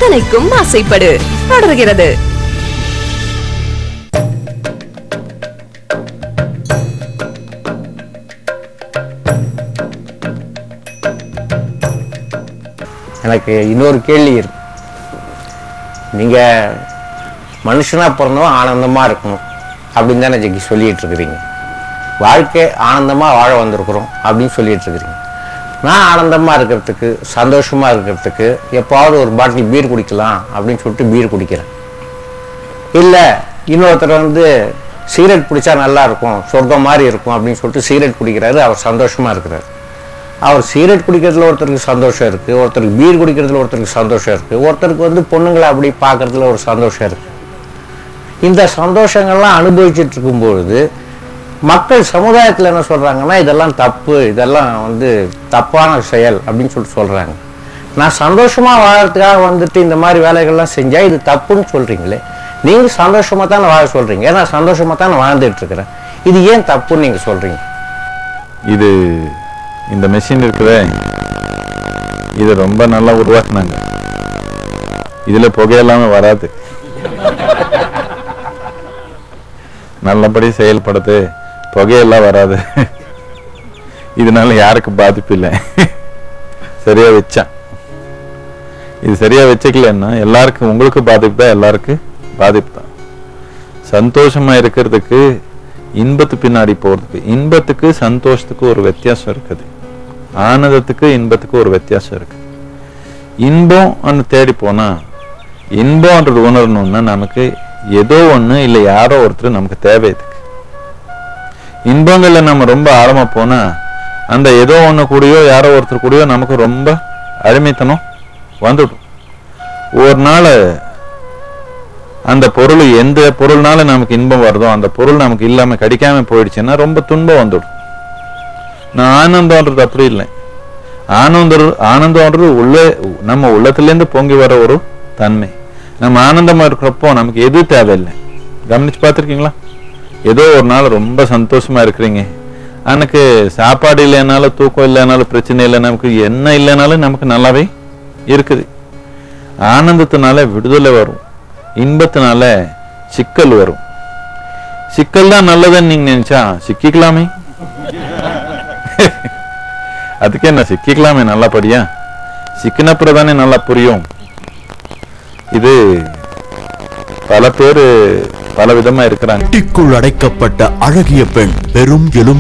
அத்தனைக்கும் ஆசைப்படு தொடர்கிறது. எனக்கு இன்னொரு கேள்வி இருக்கு. நீங்க மனுஷனா பிறந்தவன் ஆனந்தமா இருக்கணும் அப்படின்னு தானே ஜெகி சொல்லிட்டு இருக்கிறீங்க. வாழ்க்கை ஆனந்தமா வாழ வந்திருக்கிறோம் அப்படின்னு சொல்லிட்டு இருக்கிறீங்க. நான் ஆனந்தமா இருக்கிறதுக்கு சந்தோஷமா இருக்கிறதுக்கு எப்பாவது ஒரு பாட்டில் பீர் குடிக்கலாம் அப்படின்னு சொல்லிட்டு பீர் குடிக்கிறேன். இல்லை இன்னொருத்தர் சிகரெட் பிடிச்சா நல்லா இருக்கும், சொர்க்கம் மாதிரி இருக்கும் அப்படின்னு சொல்லிட்டு சிகரெட் குடிக்கிறாரு, அவர் சந்தோஷமா இருக்கிறார். அவர் சிகரெட் குடிக்கிறதுல ஒருத்தருக்கு சந்தோஷம் இருக்குது, ஒருத்தருக்கு பீர் குடிக்கிறதுல ஒருத்தருக்கு சந்தோஷம் இருக்குது, ஒருத்தருக்கு பொண்ணுங்களை அப்படி பார்க்கறதுல ஒரு சந்தோஷம் இருக்குது. இந்த சந்தோஷங்கள்லாம் அனுபவிச்சுட்டு இருக்கும்பொழுது மக்கள் சமுதாயத்தில் என்ன சொல்கிறாங்கன்னா, இதெல்லாம் தப்பு, இதெல்லாம் தப்பான செயல் அப்படின்னு சொல்கிறாங்க. நான் சந்தோஷமாக வாழறதுக்காக இந்த மாதிரி வேலைகள்லாம் செஞ்சால் இது தப்புன்னு சொல்கிறீங்களே. நீங்கள் சந்தோஷமாக தானே வாழ சொல்கிறீங்க, ஏன்னா சந்தோஷமாக தானே வாழ்ந்துட்டு இருக்கிறேன், இது ஏன் தப்புன்னு நீங்கள் சொல்கிறீங்க? இது இந்த மெஷின் இருக்குதே, இது ரொம்ப நல்லா உருவாக்குனாங்க. இதுல புகையெல்லாமே வராது, நல்லபடி செயல்படுது, புகையெல்லாம் வராது. இதனால யாருக்கு பாதிப்பு இல்லை. சரியா வச்சான். இது சரியா வச்சுக்கலன்னா எல்லாருக்கும், உங்களுக்கு பாதிப்பு தான், எல்லாருக்கும் பாதிப்பு தான். சந்தோஷமா இருக்கிறதுக்கு இன்பத்து பின்னாடி போறதுக்கு, இன்பத்துக்கு சந்தோஷத்துக்கு ஒரு வித்தியாசம் இருக்குது, ஆனந்தத்துக்கு இன்பத்துக்கு ஒரு வித்தியாசம் இருக்கு. இன்பம் தேடி போனா, இன்பம்ன்றது உணரணும்னா நமக்கு ஏதோ ஒண்ணு இல்லை யாரோ ஒருத்தர் நமக்கு தேவை. இதுக்கு இன்பங்கள்ல நம்ம ரொம்ப ஆழமா போனா அந்த ஏதோ ஒண்ணு கூடயோ யாரோ ஒருத்தர் கூடயோ நமக்கு ரொம்ப அடிமைத்தனம் வந்துடும். ஒரு நாள் அந்த பொருள், எந்த பொருள்னால நமக்கு இன்பம் வருதோ அந்த பொருள் நமக்கு இல்லாம கிடைக்காம போயிடுச்சுன்னா ரொம்ப துன்பம் வந்துடும். நான் ஆனந்தம்ன்றது அப்படி இல்லை. ஆனந்தம்ன்றது நம்ம உள்ளத்திலேருந்து பொங்கி வர ஒரு தன்மை. நம்ம ஆனந்தமா இருக்கிறப்போ நமக்கு எது தேவையில்லை. கவனிச்சு பார்த்துருக்கீங்களா? ஏதோ ஒரு நாள் ரொம்ப சந்தோஷமா இருக்கிறீங்க, எனக்கு சாப்பாடு இல்லைனாலும் தூக்கம் இல்லைனாலும் பிரச்சனை இல்லை, நமக்கு என்ன இல்லைனாலும் நமக்கு நல்லாவே இருக்குது. ஆனந்தத்தினால விடுதலை வரும், இன்பத்தினால சிக்கல் வரும். சிக்கல் தான் நல்லதுன்னு நீங்க நினைச்சா சிக்கிக்கலாமே. அதுக்கு என்ன, சிக்கிக்கலாமே நல்லபடியா. சிக்கினப்புறம் தானே நல்லா புரியும். இது பல பேரு பல விதமா இருக்கிறாங்க. அடைக்கப்பட்ட அழகிய பெண், பெரும் எலும்பு